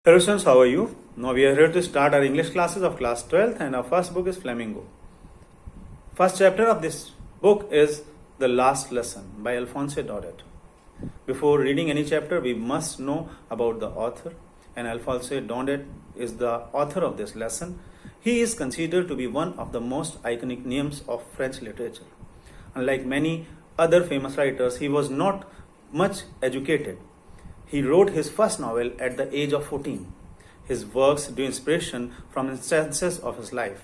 Hello students, how are you? Now we are here to start our English classes of class 12th and our first book is Flamingo. First chapter of this book is The Last Lesson by Alphonse Daudet. Before reading any chapter, we must know about the author, and Alphonse Daudet is the author of this lesson. He is considered to be one of the most iconic names of French literature. Unlike many other famous writers, he was not much educated. He wrote his first novel at the age of 14. His works drew inspiration from instances of his life.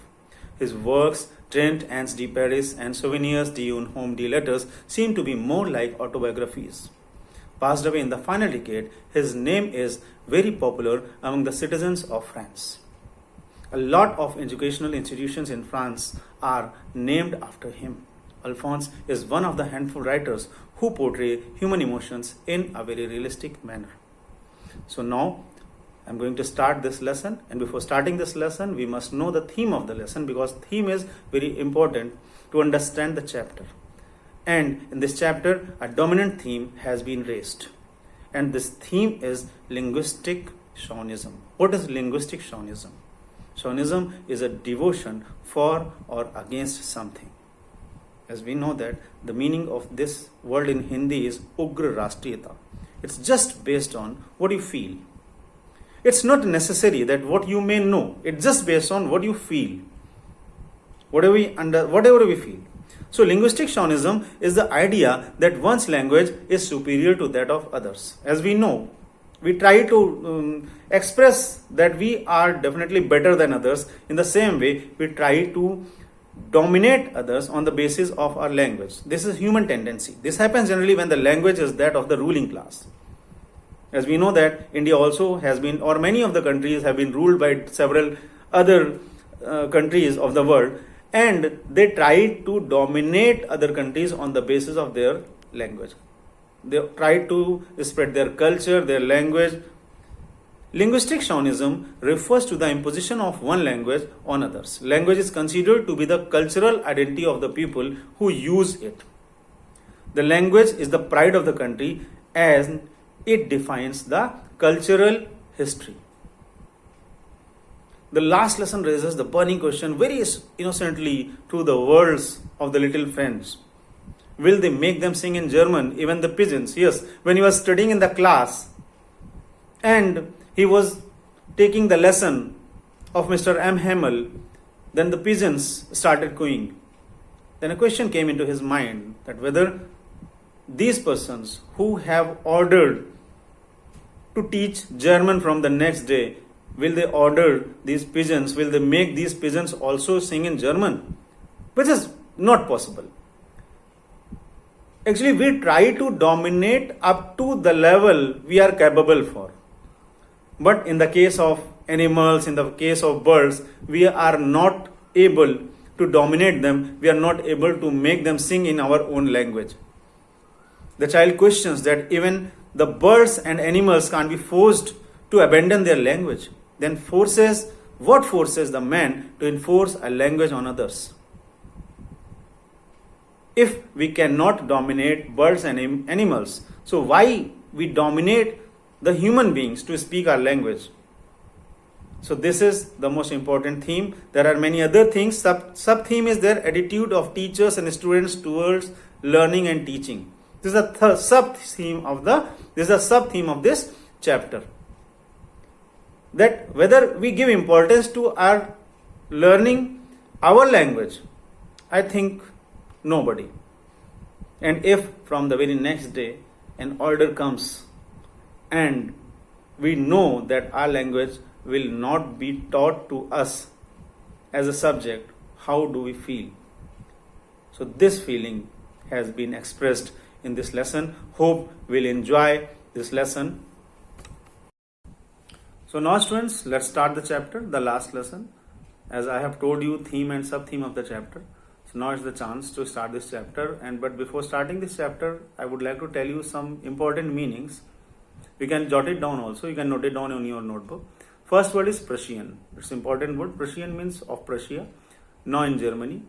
His works, Trent, Ans de Paris, and Souvenirs d'un Homme de Letters, seem to be more like autobiographies. Passed away in the final decade, his name is very popular among the citizens of France. A lot of educational institutions in France are named after him. Alphonse is one of the handful writers who portray human emotions in a very realistic manner. So now I'm going to start this lesson, and before starting this lesson we must know the theme of the lesson, because theme is very important to understand the chapter. And in this chapter a dominant theme has been raised, and this theme is linguistic chauvinism. What is linguistic chauvinism? Chauvinism is a devotion for or against something. As we know that the meaning of this word in Hindi is Ugra Rashtriyata. It's just based on what you feel. It's not necessary that what you may know. It's just based on what you feel. Whatever we feel. So linguistic chauvinism is the idea that one's language is superior to that of others. As we know, we try to express that we are definitely better than others. In the same way, we try to dominate others on the basis of our language. This is human tendency. This happens generally when the language is that of the ruling class. As we know that India also has been, or many of the countries have been ruled by several other countries of the world, and they try to dominate other countries on the basis of their language. They try to spread their culture, their language. Linguistic chauvinism refers to the imposition of one language on others. Language is considered to be the cultural identity of the people who use it. The language is the pride of the country as it defines the cultural history. The last lesson raises the burning question very innocently to the words of the little friends. Will they make them sing in German, even the pigeons? Yes, when he was studying in the class and he was taking the lesson of Mr. M. Hamel, then the pigeons started cooing. Then a question came into his mind that whether these persons who have ordered to teach German from the next day, will they order these pigeons, will they make these pigeons also sing in German? Which is not possible. Actually, we try to dominate up to the level we are capable for. But in the case of animals, in the case of birds, we are not able to dominate them. We are not able to make them sing in our own language. The child questions that even the birds and animals can't be forced to abandon their language. Then what forces the man to enforce a language on others? If we cannot dominate birds and animals, so why we dominate the human beings to speak our language? So this is the most important theme. There are many other things. Sub-theme is their attitude of teachers and students towards learning and teaching. This is a sub-theme of this chapter. That whether we give importance to our learning our language, I think nobody. And if from the very next day an order comes and we know that our language will not be taught to us as a subject, how do we feel? So this feeling has been expressed in this lesson. Hope we'll enjoy this lesson. So now students, let's start the chapter, the last lesson. As I have told you, theme and sub-theme of the chapter. So now is the chance to start this chapter. But before starting this chapter, I would like to tell you some important meanings. You can jot it down also. You can note it down on your notebook. First word is Prussian. It's an important word. Prussian means of Prussia, now in Germany.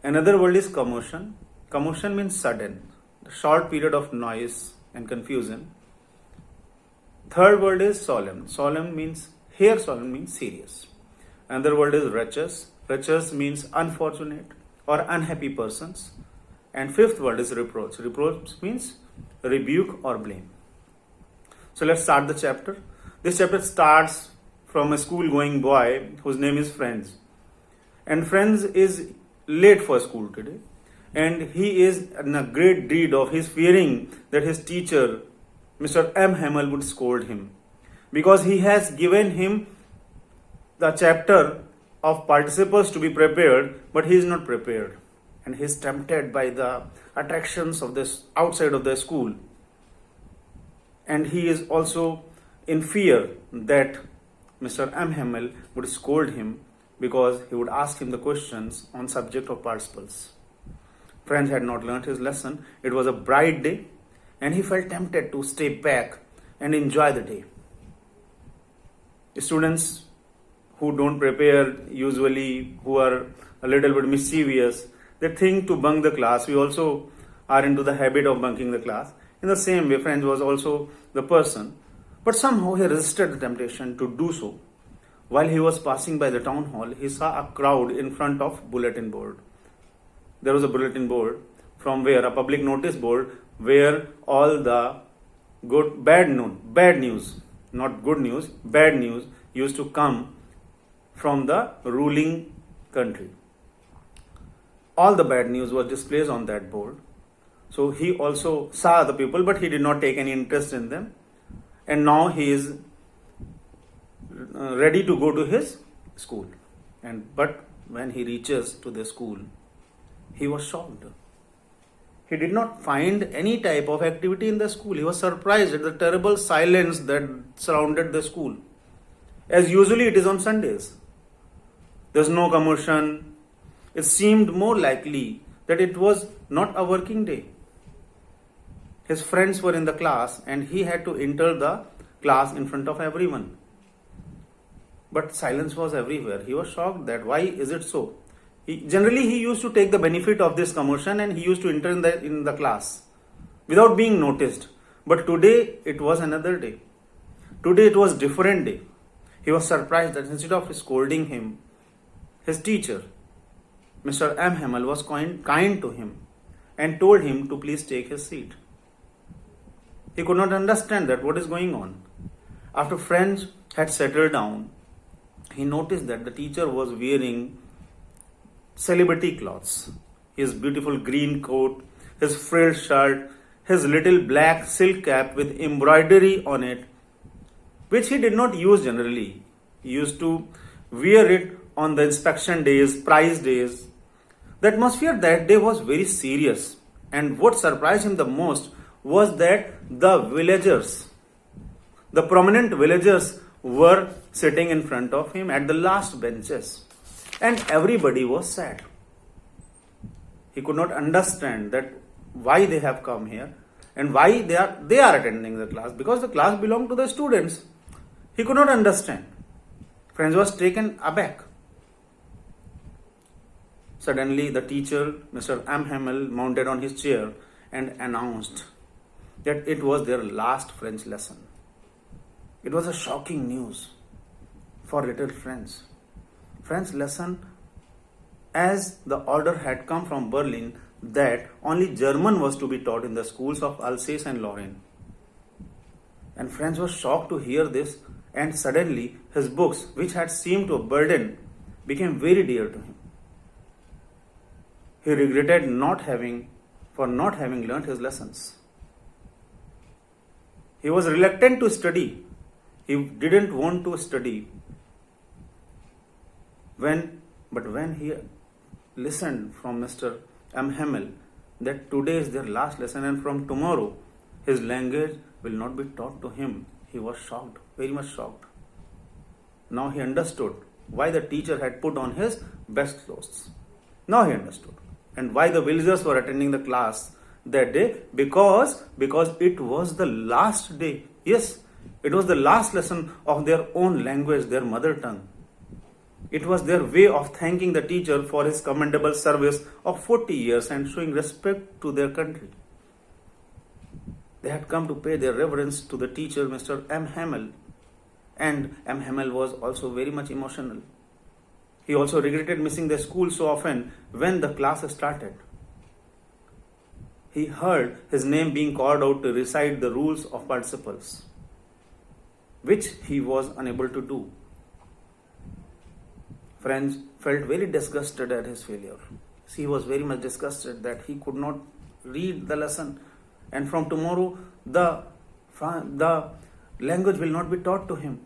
Another word is commotion. Commotion means sudden, short period of noise and confusion. Third word is solemn. Solemn means serious. Another word is wretches. Wretches means unfortunate or unhappy persons. And fifth word is reproach. Reproach means rebuke or blame. So let's start the chapter. This chapter starts from a school-going boy whose name is Franz. And Franz is late for school today. And he is in a great dread of his fearing that his teacher, Mr. M. Hamel, would scold him. Because he has given him the chapter of participles to be prepared, but he is not prepared. And he is tempted by the attractions of this outside of the school. And he is also in fear that Mr. M. Hamel would scold him because he would ask him the questions on subject of participles. Franz had not learnt his lesson. It was a bright day and he felt tempted to stay back and enjoy the day. Students who don't prepare, usually who are a little bit mischievous, they think to bunk the class. We also are into the habit of bunking the class. In the same way, Franz was also the person. But somehow he resisted the temptation to do so. While he was passing by the town hall, he saw a crowd in front of bulletin board. There was a bulletin board from where, a public notice board, where all the bad news, not good news, bad news used to come from the ruling country. All the bad news was displayed on that board. So he also saw the people, but he did not take any interest in them. And now he is ready to go to his school. But when he reaches to the school, he was shocked. He did not find any type of activity in the school. He was surprised at the terrible silence that surrounded the school. As usually it is on Sundays. There's no commotion. It seemed more likely that it was not a working day. His friends were in the class and he had to enter the class in front of everyone. But silence was everywhere. He was shocked that why is it so? Generally he used to take the benefit of this commotion and he used to enter in the class without being noticed. But today it was another day. Today it was different day. He was surprised that instead of scolding him, his teacher, Mr. M. Hamel, was kind to him and told him to please take his seat. He could not understand that what is going on. After Franz had settled down, he noticed that the teacher was wearing celebrity clothes. His beautiful green coat, his frilled shirt, his little black silk cap with embroidery on it, which he did not use generally. He used to wear it on the inspection days, prize days. The atmosphere that day was very serious. And what surprised him the most was that the villagers, the prominent villagers, were sitting in front of him at the last benches. And everybody was sad. He could not understand that why they have come here and why they are attending the class, because the class belonged to the students. He could not understand. Franz was taken aback. Suddenly the teacher, Mr. M. Hamel, mounted on his chair and announced that it was their last French lesson. It was a shocking news for little Franz. French lesson, as the order had come from Berlin that only German was to be taught in the schools of Alsace and Lorraine. And Franz was shocked to hear this, and suddenly his books, which had seemed a burden, became very dear to him. He regretted not having learnt his lessons. He was reluctant to study. He didn't want to study. But when he listened from Mr. M. Hamel that today is their last lesson and from tomorrow his language will not be taught to him, he was shocked, very much shocked. Now he understood why the teacher had put on his best clothes. Now he understood. And why the villagers were attending the class that day, because it was the last day. Yes, it was the last lesson of their own language, their mother tongue. It was their way of thanking the teacher for his commendable service of 40 years and showing respect to their country. They had come to pay their reverence to the teacher, Mr. M. Hamel. And M. Hamel was also very much emotional. He also regretted missing the school so often when the class started. He heard his name being called out to recite the rules of participles, which he was unable to do. Friends felt very disgusted at his failure. He was very much disgusted that he could not read the lesson, and from tomorrow the language will not be taught to him.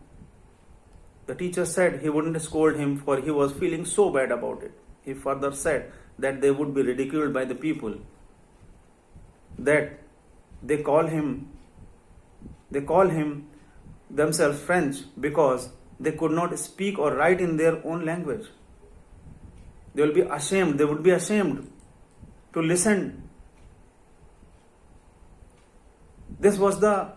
The teacher said he wouldn't scold him for he was feeling so bad about it. He further said that they would be ridiculed by the people, that they call him themselves French because they could not speak or write in their own language. They would be ashamed to listen. This was the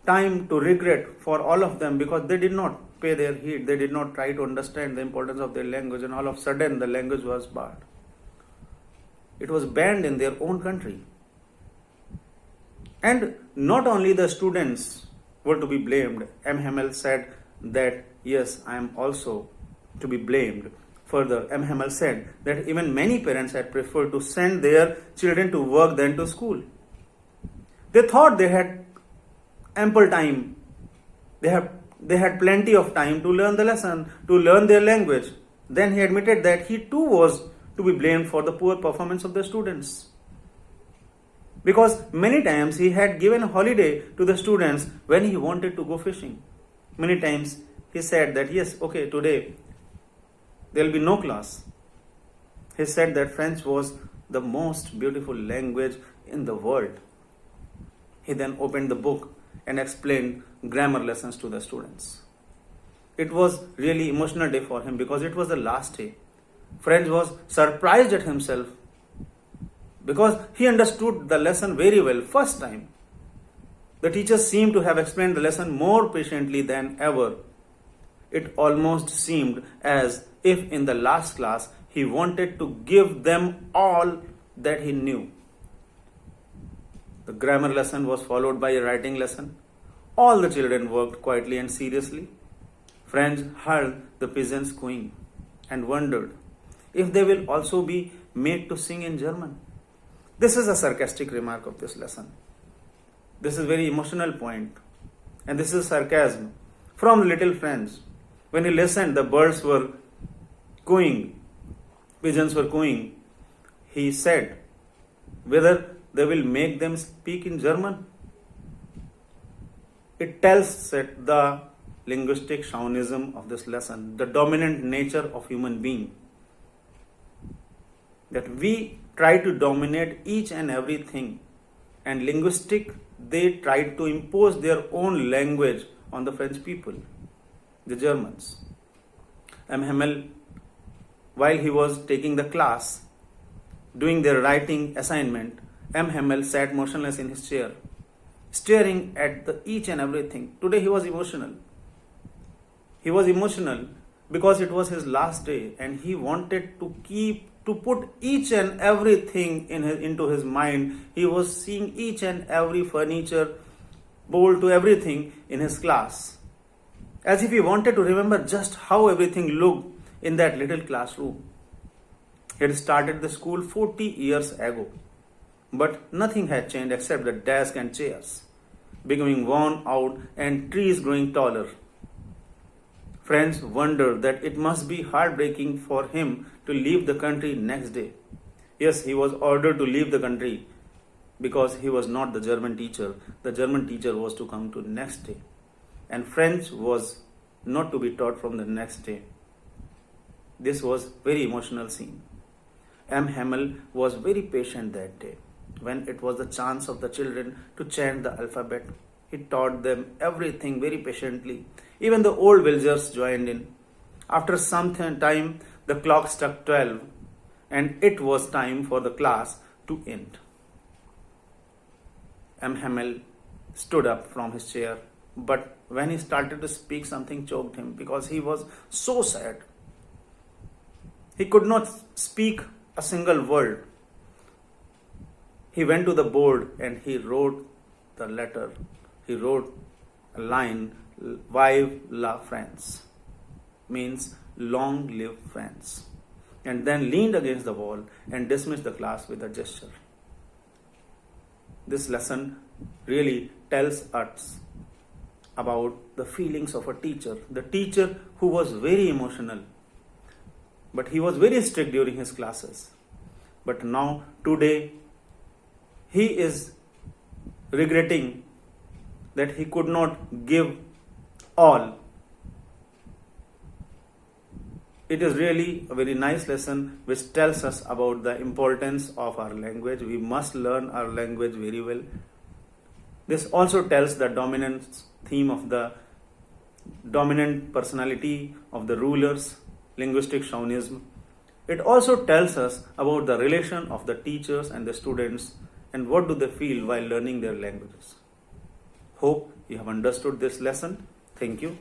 time to regret for all of them because they did not pay their heed. They did not try to understand the importance of their language, and all of a sudden the language was barred. It was banned in their own country. And not only the students were to be blamed. M. Hamel said that, yes, I am also to be blamed. Further, M. Hamel said that even many parents had preferred to send their children to work than to school. They thought they had ample time. They had plenty of time to learn the lesson, to learn their language. Then he admitted that he too was to be blamed for the poor performance of the students. Because many times he had given a holiday to the students when he wanted to go fishing. Many times he said that, yes, okay, today there will be no class. He said that French was the most beautiful language in the world. He then opened the book and explained grammar lessons to the students. It was really emotional day for him because it was the last day. French was surprised at himself because he understood the lesson very well first time. The teacher seemed to have explained the lesson more patiently than ever. It almost seemed as if in the last class he wanted to give them all that he knew. The grammar lesson was followed by a writing lesson. All the children worked quietly and seriously. French heard the pigeons cooing and wondered if they will also be made to sing in German. This is a sarcastic remark of this lesson. This is a very emotional point, and this is sarcasm from little French. When he listened, the birds were cooing, pigeons were cooing. He said whether they will make them speak in German. It tells that the linguistic chauvinism of this lesson, the dominant nature of human being, that we try to dominate each and everything, and linguistic, they tried to impose their own language on the French people, the Germans. M. Hamel, while he was taking the class, doing their writing assignment, M. Hamel sat motionless in his chair, staring at each and everything. Today he was emotional. He was emotional because it was his last day and he wanted to put each and everything into his mind. He was seeing each and every furniture, bowl to everything in his class, as if he wanted to remember just how everything looked in that little classroom. He had started the school 40 years ago, but nothing had changed except the desk and chairs becoming worn out and trees growing taller. Friends wondered that it must be heartbreaking for him to leave the country next day. Yes, he was ordered to leave the country because he was not the German teacher. The German teacher was to come to next day, and French was not to be taught from the next day. This was very emotional scene. M. Hamel was very patient that day. When it was the chance of the children to chant the alphabet, he taught them everything very patiently. Even the old villagers joined in. After some time, the clock struck 12 and it was time for the class to end. M. Hamel stood up from his chair, but when he started to speak, something choked him because he was so sad. He could not speak a single word. He went to the board and he wrote the letter. He wrote a line, Vive la France, means long live France, and then leaned against the wall and dismissed the class with a gesture. This lesson really tells us about the feelings of a teacher. The teacher who was very emotional, but he was very strict during his classes. But now, today, he is regretting that he could not give all. It is really a very nice lesson which tells us about the importance of our language. We must learn our language very well. This also tells the dominant theme of the dominant personality of the rulers, linguistic chauvinism. It also tells us about the relation of the teachers and the students and what do they feel while learning their languages. Hope you have understood this lesson. Thank you.